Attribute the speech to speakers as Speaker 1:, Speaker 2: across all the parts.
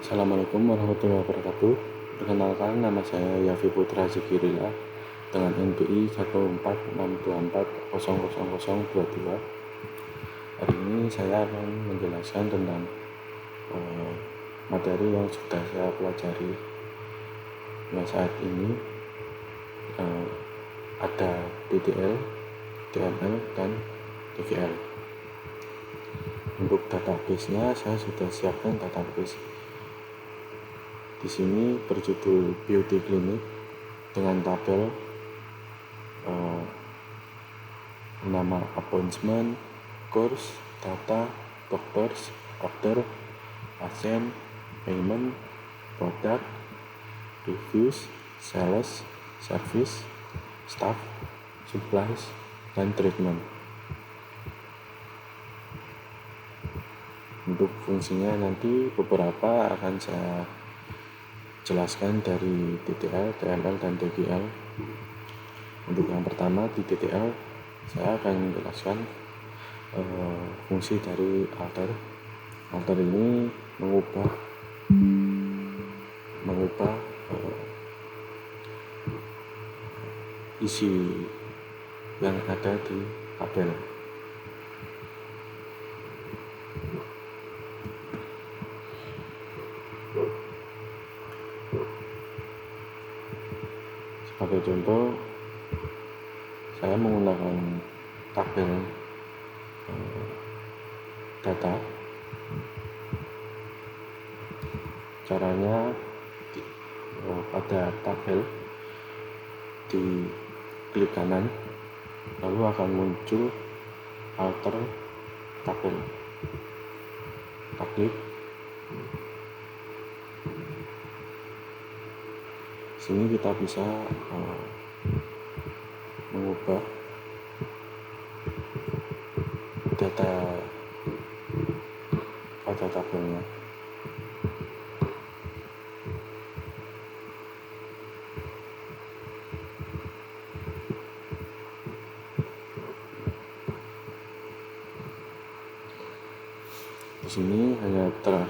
Speaker 1: Assalamualaikum warahmatullahi wabarakatuh. Perkenalkan, nama saya Yafi Putra Zikirila dengan NPI 14624000022. Hari ini saya akan menjelaskan tentang materi yang sudah saya pelajari. Saat ini ada DDL, DML, dan DVL. Untuk database-nya saya sudah siapkan database. Di sini berjudul Beauty Clinic dengan tabel nama appointment, course, data, doctors, order, pasien, payment, product, reviews, sales, service, staff, supplies, dan treatment. Untuk fungsinya nanti beberapa akan saya jelaskan dari DTL, DML, dan DGL. Untuk yang pertama di DTL, saya akan menjelaskan fungsi dari alter. Alter ini mengubah isi yang ada di tabel. Sebagai contoh, saya menggunakan tabel data. Caranya pada tabel di klik kanan, lalu akan muncul alter tabel. Kita klik. Sini kita bisa mengubah data pada tabelnya. Di sini hanya ada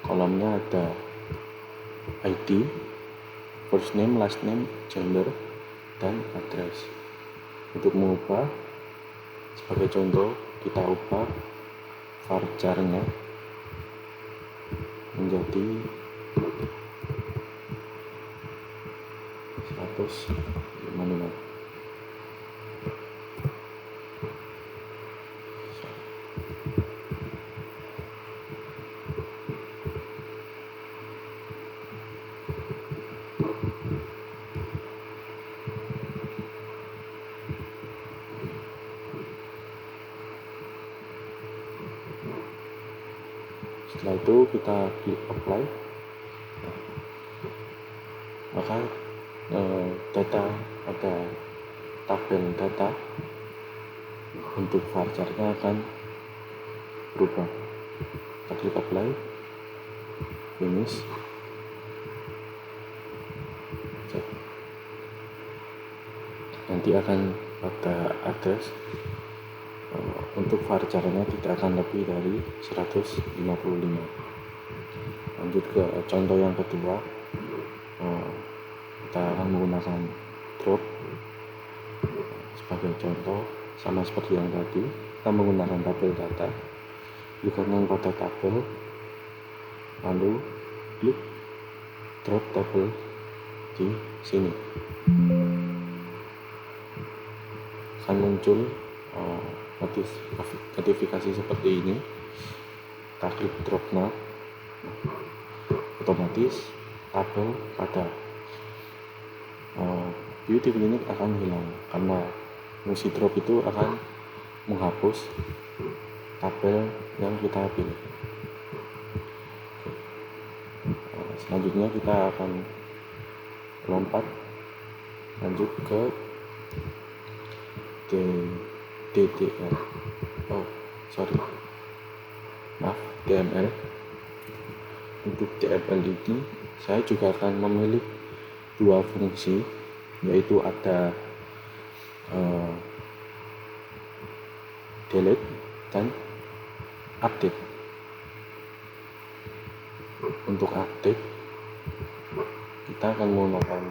Speaker 1: kolomnya ada ID, first name, last name, gender, dan address. Untuk mengubah, sebagai contoh, kita ubah varcharnya menjadi 155. Setelah itu kita klik apply, maka data pada tabel data untuk varcharnya akan berubah. Kita klik apply, finish, cek. Nanti akan pada address untuk varcharnya tidak akan lebih dari 155. Lanjut ke contoh yang kedua. Kita akan menggunakan drop. Sebagai contoh, sama seperti yang tadi, kita menggunakan tabel data. Klik kanan pada tabel, lalu klik drop tabel di sini. Akan muncul notifikasi seperti ini. Kita klik drop now, otomatis tabel pada Beauty Clinic akan hilang, karena fungsi drop itu akan menghapus tabel yang kita pilih. Selanjutnya kita akan lompat lanjut ke DDL. DML. Untuk DML ini saya juga akan memilih dua fungsi, yaitu ada delete dan update. Untuk update kita akan menggunakan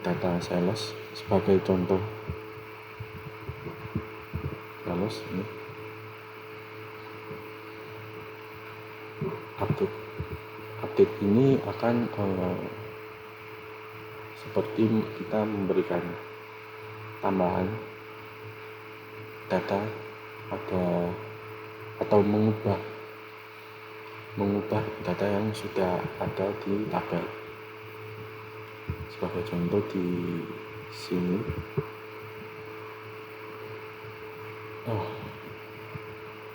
Speaker 1: data sales sebagai contoh. Sales ini update ini akan seperti kita memberikan tambahan data atau mengubah data yang sudah ada di tabel. Sebagai contoh di sini,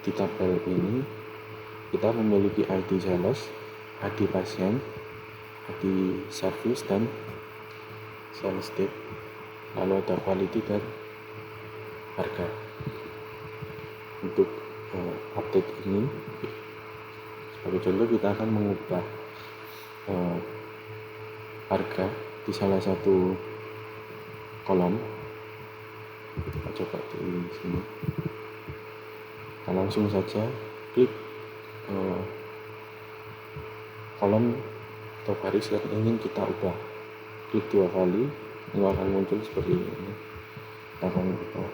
Speaker 1: di tabel ini kita memiliki ID sales, ID pasien, ID service, dan sales date, lalu ada quality dan harga. Untuk update ini, sebagai contoh kita akan mengubah harga di salah satu kolom. Kita coba di sini. Kita langsung saja klik kolom atau baris yang ingin kita ubah. Klik 2 kali, itu akan muncul seperti ini. Kita akan ubah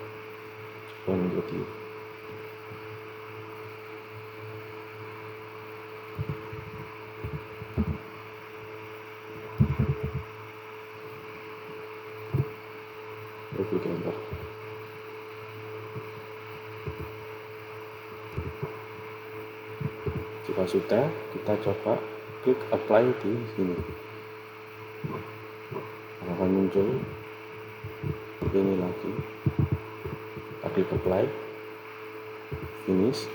Speaker 1: menjadi klik enter. Jika sudah, kita coba klik apply di sini. Akan muncul ini lagi. Kita klik apply, finish.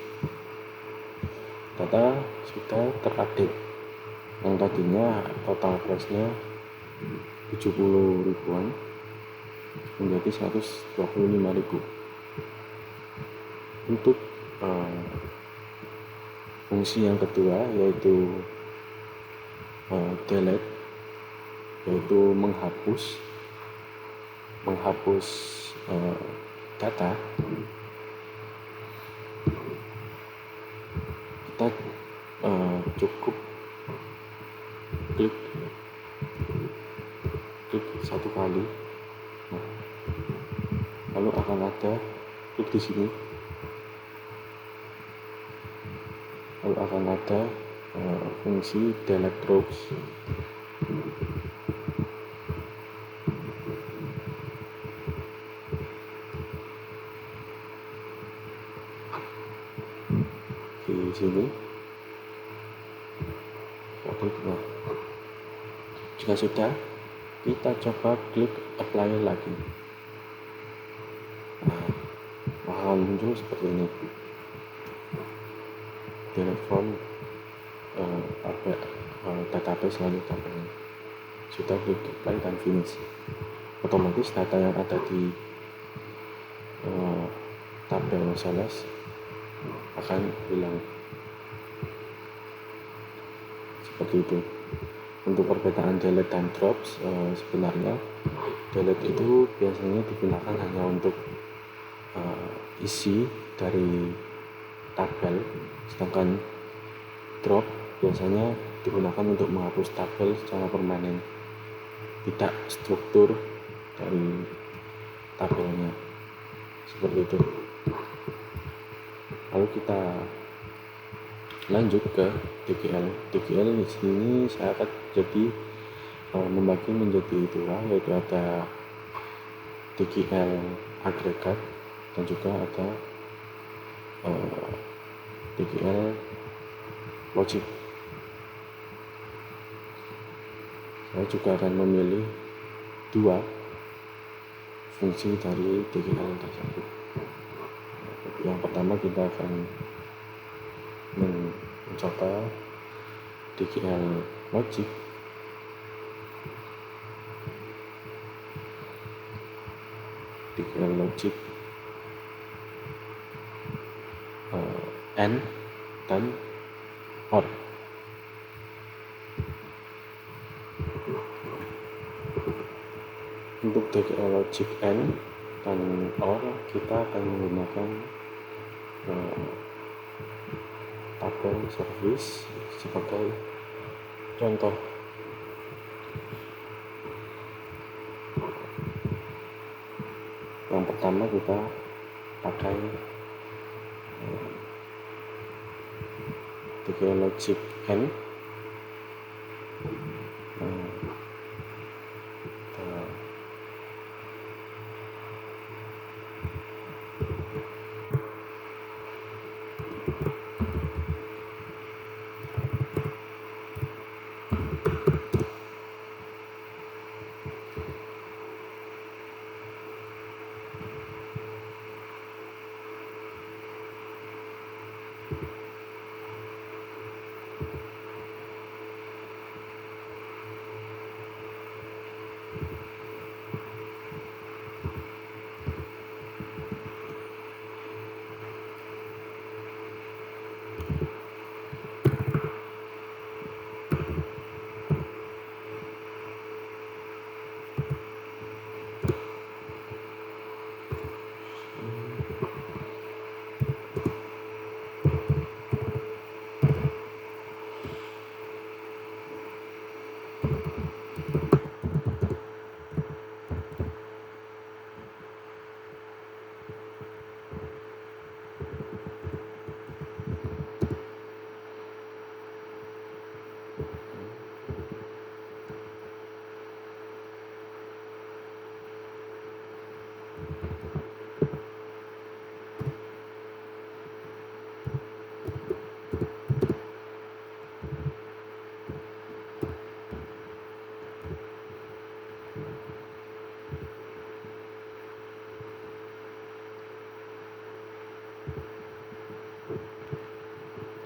Speaker 1: Data sudah terupdate. Yang tadinya total price-nya 70 ribuan menjadi 125.000. Untuk fungsi yang kedua, yaitu delete, yaitu menghapus data. Kita cukup klik satu kali, lalu akan ada klik di sini, lalu akan ada fungsi delete rows. Di sini, jika sudah, kita coba klik apply lagi. Akan muncul seperti ini. Delete from database, lalu tabel. Sudah klik apply dan finish. Otomatis data yang ada di tabel sales akan hilang. Seperti itu. Untuk perbedaan delete dan drops, sebenarnya delete itu biasanya digunakan hanya untuk isi dari tabel, sedangkan drop biasanya digunakan untuk menghapus tabel secara permanen, tidak struktur dari tabelnya. Seperti itu. Lalu kita lanjut ke DGL. DGL di sini saya akan membagi menjadi dua, yaitu ada DGL agregat dan juga ada DGL logic. Saya juga akan memilih dua fungsi dari DGL tersebut. Yang pertama, kita akan mencoba DGL logic. DGL logic AND dan OR. Untuk DGL logic AND dan OR kita akan menggunakan tabel service sebagai contoh. Yang pertama kita pakai DGL logic AND.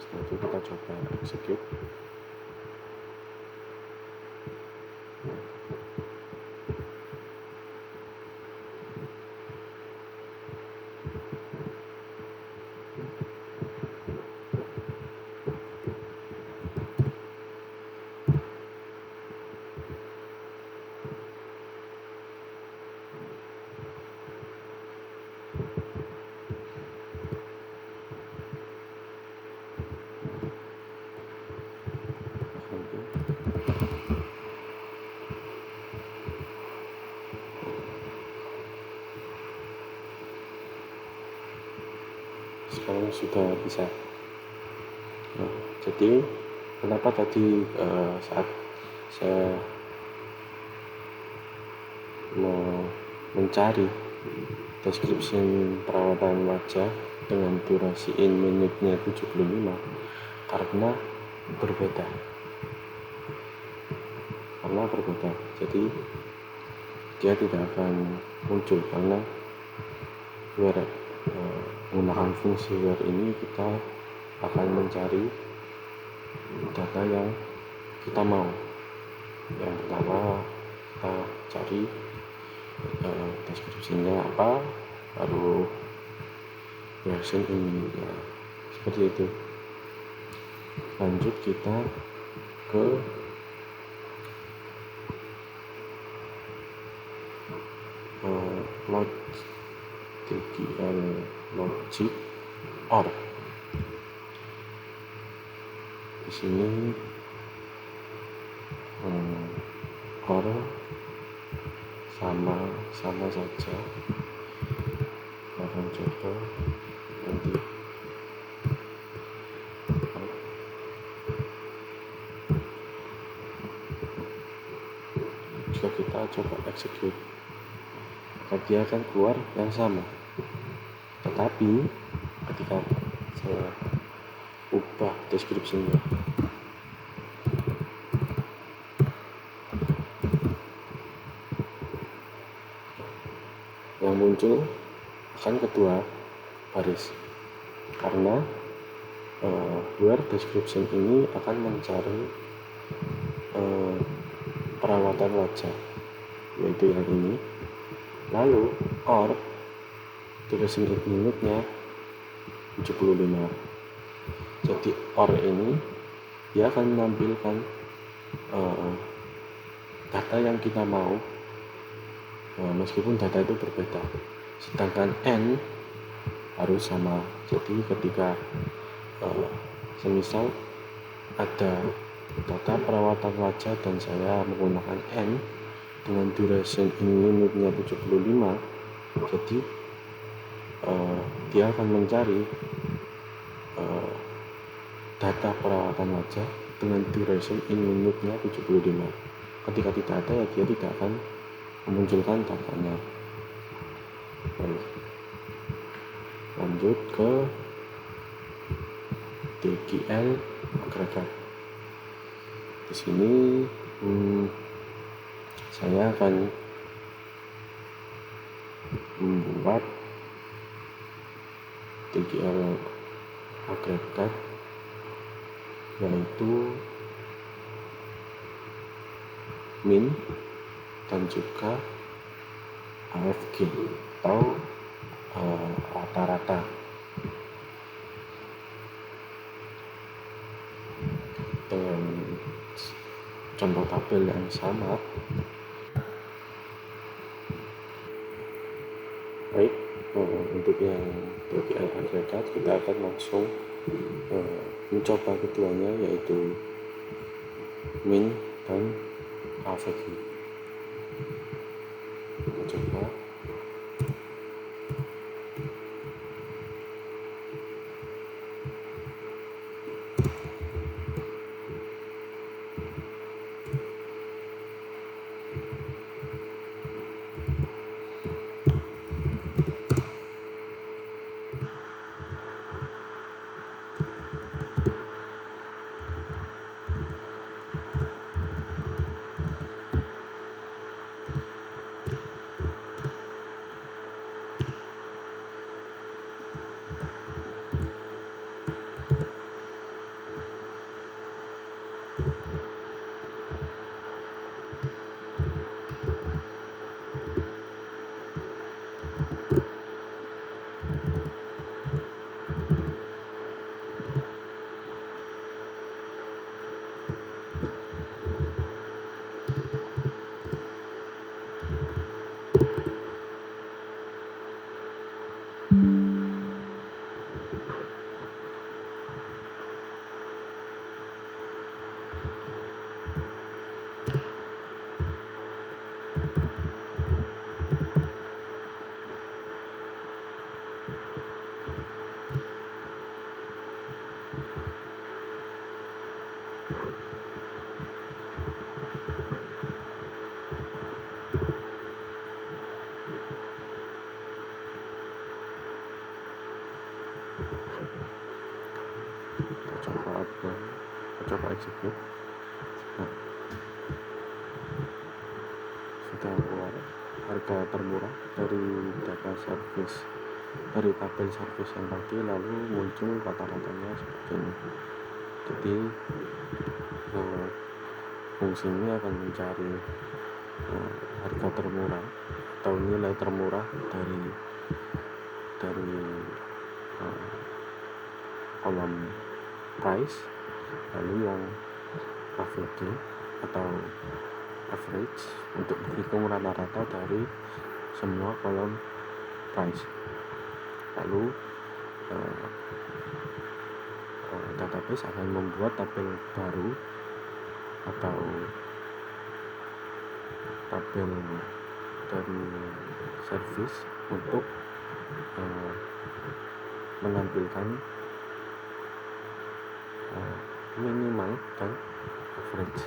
Speaker 1: Setelah itu kita coba execute. Sekarang sudah bisa. Nah, jadi kenapa tadi saat saya mau mencari description perawatan wajah dengan durasi in minute-nya 75 karena berbeda. Jadi dia tidak akan muncul karena menggunakan fungsi where ini kita akan mencari data yang kita mau. Yang pertama kita cari deskripsinya apa, baru version ini ya, seperti itu. Lanjut kita ke DGL logic OR. Di sini OR sama saja. Akan coba nanti jika kita coba execute, maka dia akan keluar yang sama. Tetapi ketika saya ubah deskripsinya, yang muncul akan kedua baris, karena where description ini akan mencari perawatan wajah, yaitu yang ini. Lalu OR durasi minute-nya 75. Jadi OR ini dia akan menampilkan data yang kita mau, meskipun data itu berbeda, sedangkan N harus sama. Jadi ketika semisal ada data perawatan wajah dan saya menggunakan N dengan duration in limitnya 75, jadi dia akan mencari data perawatan wajah dengan duration in limitnya 75. Ketika tidak ada, ya dia tidak akan memunculkan datanya. Baik, lanjut ke DGL agregat. Di sini saya akan membuat DGL agregat, yaitu min dan juga AFG atau rata-rata, dengan contoh tabel yang sama. Baik, untuk yang DGL agregat kita akan langsung mencoba keduanya, yaitu min dan AVG. Kita coba. Coba execute. Nah, sudah keluar harga termurah dari data service, dari tabel service yang tadi, lalu muncul rata-ratanya seperti ini. Jadi fungsi ini akan mencari harga termurah atau nilai termurah dari kolom price, lalu yang AVG atau average untuk menghitung rata-rata dari semua kolom price. Lalu database akan membuat tabel baru atau tabel dari service untuk menampilkan minimal dan average.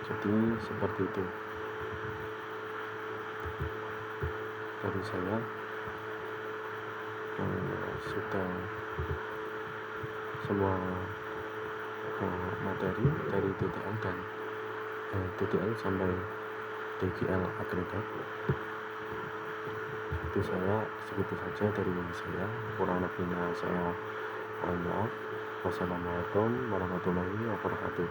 Speaker 1: Jadi seperti itu. Dari saya sudah semua materi dari DTL dan DTL sampai DGL agregat. Itu saya segitu saja dari saya, kurang lebihnya saya mohon maaf. Wassalamualaikum warahmatullahi wabarakatuh.